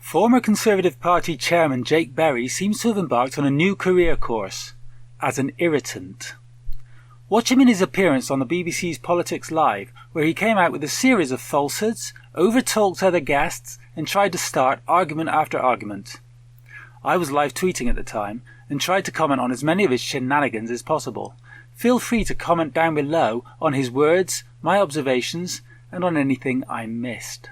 Former Conservative Party chairman Jake Berry seems to have embarked on a new career course as an irritant. Watch him in his appearance on the BBC's Politics Live, where he came out with a series of falsehoods, overtalked other guests, and tried to start argument after argument. I was live tweeting at the time and tried to comment on as many of his shenanigans as possible. Feel free to comment down below on his words, my observations, and on anything I missed.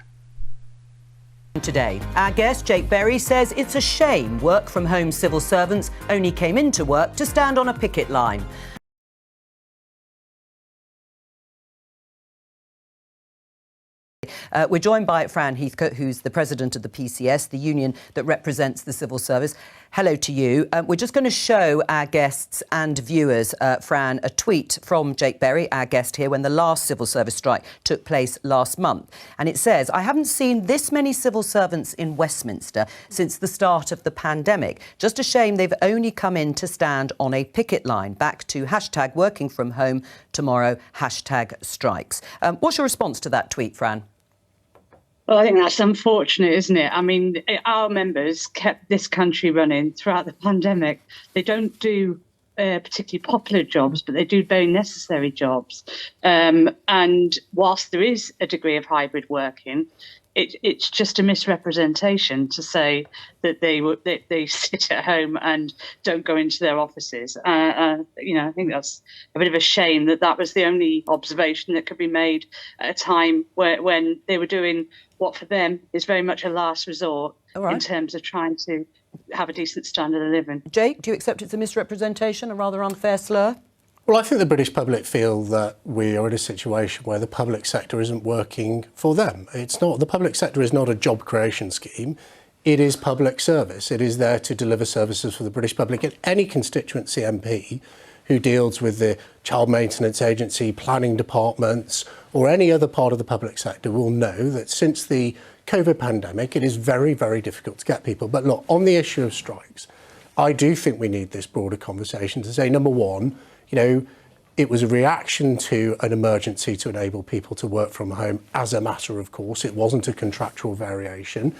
Today, our guest Jake Berry says it's a shame work-from-home civil servants only came into work to stand on a picket line. We're joined by Fran Heathcote, who's the president of the PCS, the union that represents the civil service. Hello to you. We're just going to show our guests and viewers, Fran, a tweet from Jake Berry, our guest here, when the last civil service strike took place last month. And it says, "I haven't seen this many civil servants in Westminster since the start of the pandemic. Just a shame they've only come in to stand on a picket line. Back to hashtag working from home tomorrow, hashtag strikes." What's your response to that tweet, Fran? Well, I think that's unfortunate, isn't it? I mean, our members kept this country running throughout the pandemic. They don't do particularly popular jobs, but they do very necessary jobs. And whilst there is a degree of hybrid working, it's just a misrepresentation to say that they sit at home and don't go into their offices. I think that's a bit of a shame that was the only observation that could be made at a time when they were doing what for them is very much a last resort in terms of trying to have a decent standard of living. Jake, do you accept it's a misrepresentation, a rather unfair slur? Well, I think the British public feel that we are in a situation where the public sector isn't working for them. It's not. The public sector is not a job creation scheme. It is public service. It is there to deliver services for the British public. And any constituency MP who deals with the child maintenance agency, planning departments, or any other part of the public sector will know that since the COVID pandemic, it is very, very difficult to get people. But look, on the issue of strikes, I do think we need this broader conversation to say, number one, it was a reaction to an emergency to enable people to work from home as a matter of course. It wasn't a contractual variation.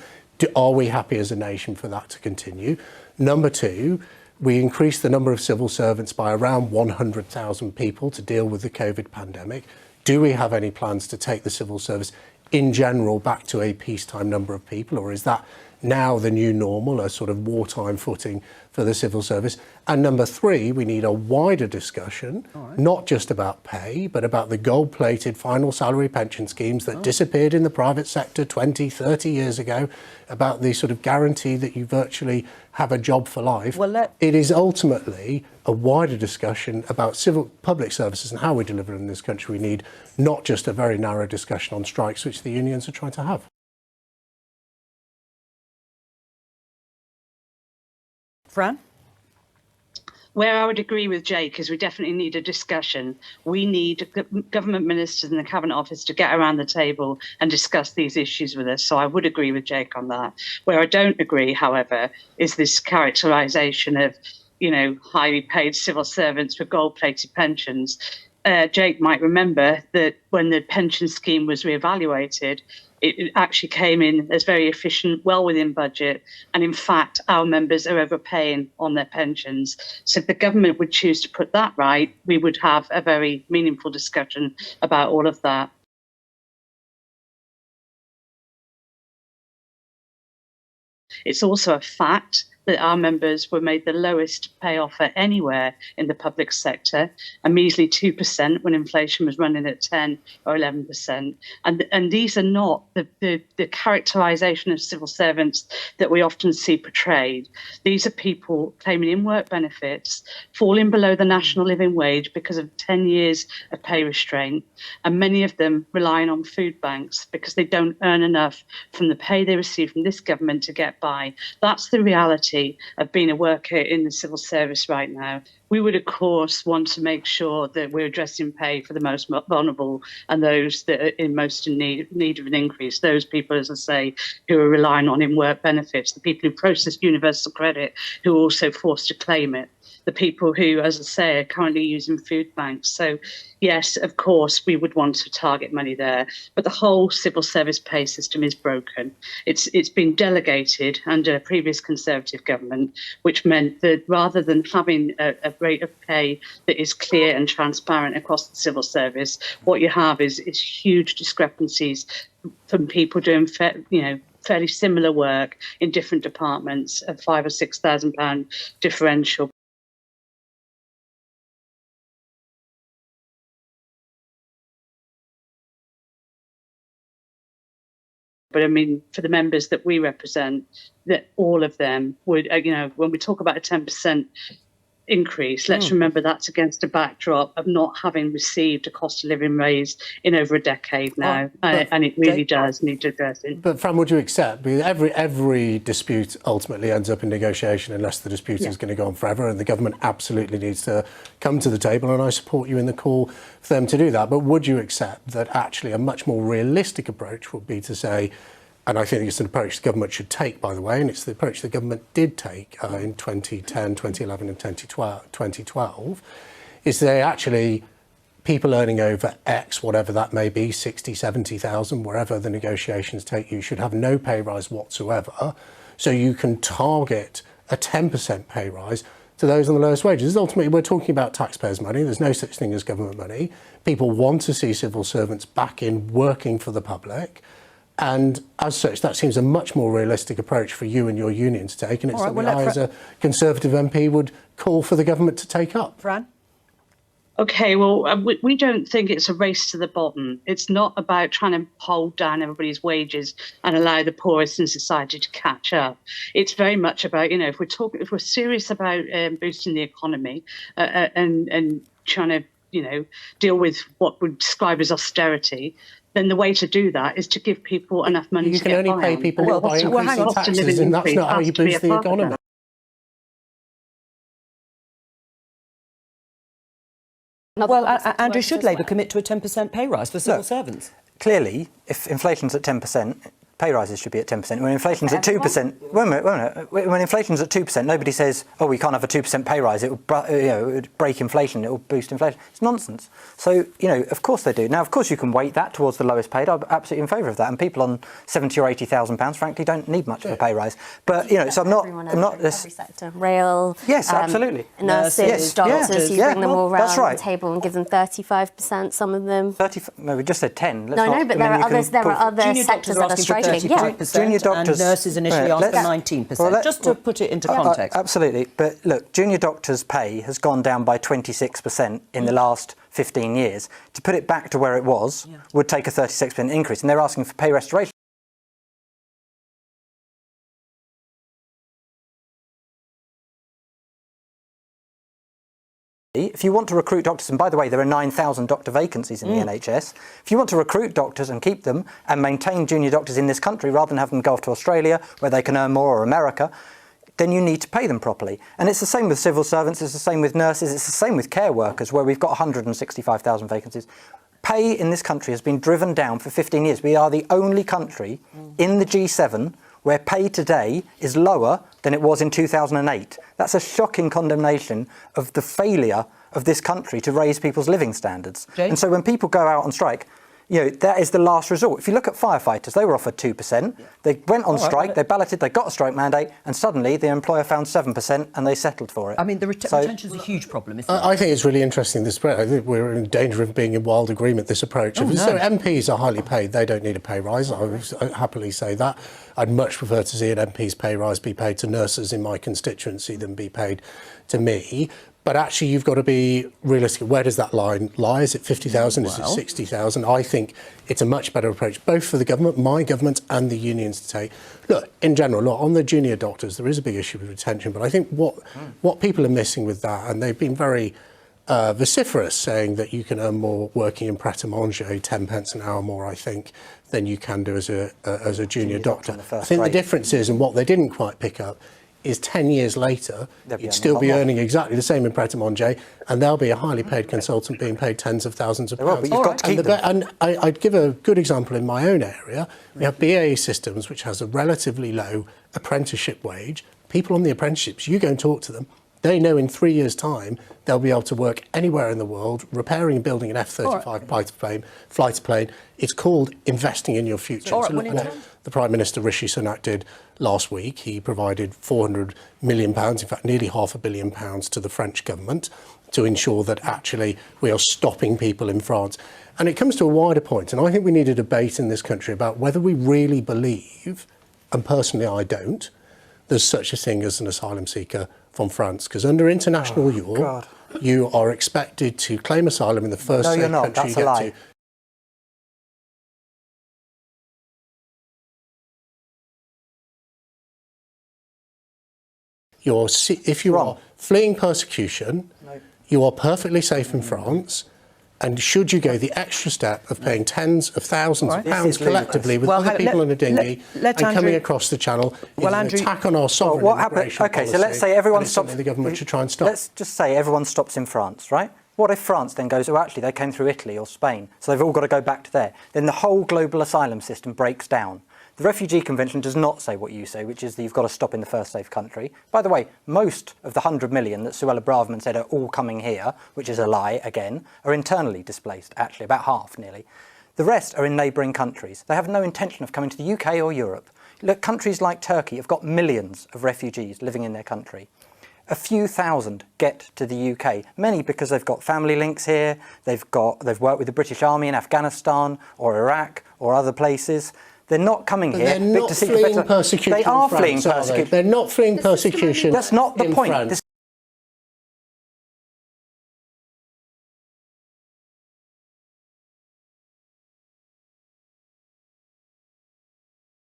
Are we happy as a nation for that to continue? Number two, we increased the number of civil servants by around 100,000 people to deal with the COVID pandemic. Do we have any plans to take the civil service in general back to a peacetime number of people, or is that now the new normal, a sort of wartime footing for the civil service? And number three, we need a wider discussion, not just about pay, but about the gold-plated final salary pension schemes that disappeared in the private sector 20, 30 years ago, about the sort of guarantee that you virtually have a job for life. It is ultimately a wider discussion about civil public services and how we deliver in this country. We need not just a very narrow discussion on strikes, which the unions are trying to have. Fran? Where I would agree with Jake is we definitely need a discussion. We need government ministers in the Cabinet Office to get around the table and discuss these issues with us. So I would agree with Jake on that. Where I don't agree, however, is this characterisation of, highly paid civil servants with gold-plated pensions. Jake might remember that when the pension scheme was reevaluated, it actually came in as very efficient, well within budget. And in fact, our members are overpaying on their pensions. So if the government would choose to put that right, we would have a very meaningful discussion about all of that. It's also a fact that our members were made the lowest pay offer anywhere in the public sector, a measly 2% when inflation was running at 10 or 11%. And these are not the characterisation of civil servants that we often see portrayed. These are people claiming in-work benefits, falling below the national living wage because of 10 years of pay restraint, and many of them relying on food banks because they don't earn enough from the pay they receive from this government to get by. That's the reality of being a worker in the civil service right now. We would, of course, want to make sure that we're addressing pay for the most vulnerable and those that are in most in need of an increase. Those people, as I say, who are relying on in-work benefits, the people who process universal credit, who are also forced to claim it. the people who, as I say, are currently using food banks. So, yes, of course, we would want to target money there. But the whole civil service pay system is broken. It's been delegated under a previous Conservative government, which meant that rather than having a rate of pay that is clear and transparent across the civil service, what you have is huge discrepancies from people doing fairly similar work in different departments, a £5,000 or £6,000 differential. But I mean, for the members that we represent, that all of them would, when we talk about a 10% increase, let's remember that's against a backdrop of not having received a cost of living raise in over a decade now, and it really does need to address it. But Fran, would you accept? Because every dispute ultimately ends up in negotiation unless the dispute is going to go on forever, and the government absolutely needs to come to the table, and I support you in the call for them to do that. But would you accept that actually a much more realistic approach would be to say, and I think it's an approach the government should take, by the way, and it's the approach the government did take in 2010, 2011 and 2012, is they actually, people earning over X, whatever that may be, 60, 70,000, wherever the negotiations take you, should have no pay rise whatsoever. So you can target a 10% pay rise to those on the lowest wages. Ultimately, we're talking about taxpayers' money. There's no such thing as government money. People want to see civil servants back in working for the public. And as such, that seems a much more realistic approach for you and your union to take, and it's something I, as a Conservative MP, would call for the government to take up. Fran? OK, well, we don't think it's a race to the bottom. It's not about trying to hold down everybody's wages and allow the poorest in society to catch up. It's very much about, if we're serious about boosting the economy and trying to, deal with what we describe as austerity, then the way to do that is to give people enough money to get by. You can only pay people by increasing taxes, and that's not how you boost the economy. Well, Andrew, should Labour commit to a 10% pay rise for civil servants? Clearly, if inflation's at 10%, pay rises should be at 10%. When inflation's at 2%, wait a minute. When inflation's at 2%, nobody says, "Oh, we can't have a 2% pay rise. It will, break inflation. It will boost inflation." It's nonsense. So, of course they do. Now, of course, you can weight that towards the lowest paid. I'm absolutely in favour of that. And people on £70,000 or £80,000, frankly, don't need much of a pay rise. But so I'm not this. Every sector, rail. Yes, absolutely. Nurses, doctors. You bring them all round the table and give them 35%. Some of them. 30. No, we just said 10. But there are others. There are other sectors that are struggling. Junior doctors, and nurses initially asked for 19%, just to put it into context. Absolutely. But look, junior doctors' pay has gone down by 26% in the last 15 years. To put it back to where it was would take a 36% increase, and they're asking for pay restoration. If you want to recruit doctors, and by the way, there are 9,000 doctor vacancies in the NHS, if you want to recruit doctors and keep them and maintain junior doctors in this country rather than have them go off to Australia where they can earn more, or America, then you need to pay them properly. And it's the same with civil servants, it's the same with nurses, it's the same with care workers, where we've got 165,000 vacancies. Pay in this country has been driven down for 15 years. We are the only country in the G7 where pay today is lower than it was in 2008. That's a shocking condemnation of the failure of this country to raise people's living standards. Jane? And so when people go out on strike, that is the last resort. If you look at firefighters, they were offered 2%. They went on strike, they balloted, they got a strike mandate, and suddenly the employer found 7% and they settled for it. I mean, retention's a huge problem, isn't it? I think it's really interesting, this spread. I think we're in danger of being in wild agreement, this approach. So MPs are highly paid. They don't need a pay rise. I would happily say that. I'd much prefer to see an MP's pay rise be paid to nurses in my constituency than be paid to me. But actually, you've got to be realistic. Where does that line lie? Is it 50,000? Is it 60,000? I think it's a much better approach, both for the government, my government, and the unions to take. Look, in general, on the junior doctors, there is a big issue with retention. But I think what people are missing with that, and they've been very vociferous, saying that you can earn more working in Pret-a-Manger, 10 pence an hour more, I think, than you can do as a junior doctor. I think the difference is, and what they didn't quite pick up, is 10 years later, you'd still be earning exactly the same in Pret-a-Manger, and there'll be a highly paid consultant being paid tens of thousands of pounds. But you've got to keep them. And I'd give a good example in my own area. We have BAE Systems, which has a relatively low apprenticeship wage. People on the apprenticeships, you go and talk to them, They know in 3 years' time they'll be able to work anywhere in the world, repairing and building an F-35 fighter plane. It's called investing in your future. So look what the Prime Minister Rishi Sunak did last week. He provided £400 million, in fact nearly £500 million to the French government to ensure that actually we are stopping people in France. And it comes to a wider point, and I think we need a debate in this country about whether we really believe, and personally I don't, there's such a thing as an asylum seeker from France, because under international law, you are expected to claim asylum in the first safe country you get to. If you are fleeing persecution, you are perfectly safe in France. And should you go the extra step of paying tens of thousands of pounds collectively with other people in a dinghy and coming across the channel, is an attack on our sovereign immigration policy. So let's say everyone stops. The government should try and stop. Let's just say everyone stops in France, right? What if France then goes, oh, actually, they came through Italy or Spain, so they've all got to go back to there? Then the whole global asylum system breaks down. The Refugee Convention does not say what you say, which is that you've got to stop in the first safe country. By the way, most of the 100 million that Suella Braverman said are all coming here, which is a lie again, are internally displaced, actually, about half nearly. The rest are in neighbouring countries. They have no intention of coming to the UK or Europe. Look, countries like Turkey have got millions of refugees living in their country. A few thousand get to the UK, many because they've got family links here, they've worked with the British Army in Afghanistan or Iraq or other places. They're not coming here. They're not fleeing persecution. They are fleeing persecution. They're not fleeing persecution. That's not the point.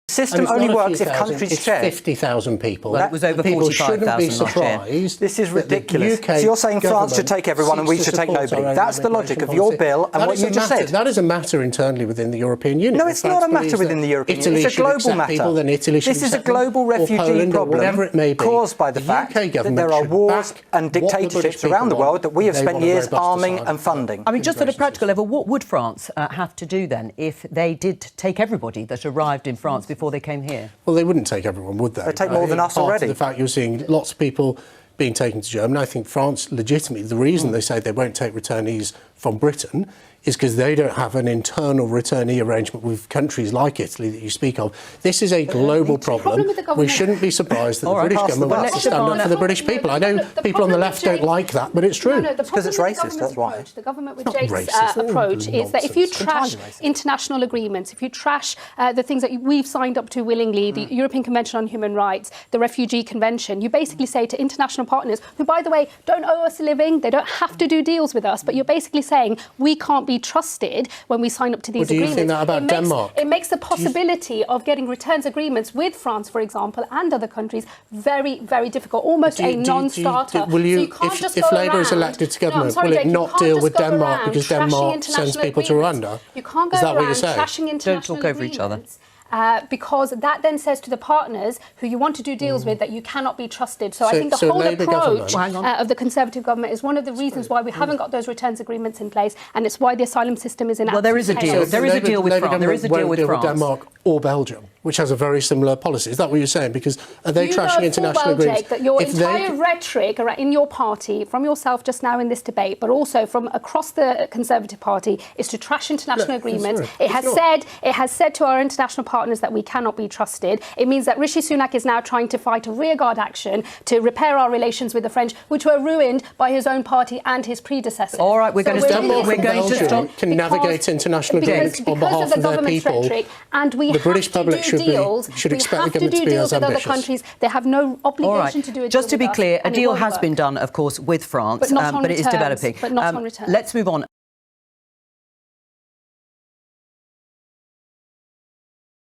The system only works if countries share. It's 50,000 people. Well, it was over 45,000 shouldn't be surprised. This is ridiculous. So you're saying France should take everyone and we should take nobody. That's the logic of your bill and what you just said. That is a matter internally within the European Union. No, it's not a matter within the European Union. It's a global matter. This is a global refugee problem caused by the fact that there are wars and dictatorships around the world that we have spent years arming and funding. I mean, just at a practical level, what would France have to do then if they did take everybody that arrived in France before they came here? Well, they wouldn't take everyone, would they? They take more than us already. The fact you're seeing lots of people being taken to Germany, I think France, legitimately, the reason they say they won't take returnees from Britain is because they don't have an internal returnee arrangement with countries like Italy that you speak of. This is a global problem. We shouldn't be surprised that the British government wants to stand up for the British people. I know people on the left don't like that, but it's true. Because it's racist, that's why. The government with Jake's approach is that if you trash international agreements, if you trash the things that we've signed up to willingly, the European Convention on Human Rights, the Refugee Convention, you basically say to international partners, who, by the way, don't owe us a living, they don't have to do deals with us, but you're basically saying we can't be trusted when we sign up to these agreements. Do you think that about Denmark? It makes the possibility of getting returns agreements with France, for example, and other countries very, very difficult, almost a non-starter. If Labour is elected to government, will it not deal with Denmark because Denmark sends people to Rwanda? You can't go around trashing international Don't talk over each other. Because that then says to the partners who you want to do deals with that you cannot be trusted. So I think the whole approach of the Conservative government is one of the reasons why we haven't got those returns agreements in place, and it's why the asylum system is in. Well, there is a deal. There is a deal with France. There is a deal with France. Denmark or Belgium, which has a very similar policy. Is that what you're saying? Because are they trashing international agreements? Jake, that your entire rhetoric in your party, from yourself just now in this debate, but also from across the Conservative Party, is to trash international agreements. It has said to our international partners that we cannot be trusted. It means that Rishi Sunak is now trying to fight a rearguard action to repair our relations with the French, which were ruined by his own party and his predecessors. All right, we're going to stop. Can navigate international agreements on behalf of their people. And the British public should expect the government to be as ambitious. With other countries. They have no obligation to do a deal. Just to be clear, a deal has been done, of course, with France, but it is developing. But not on returns. Let's move on.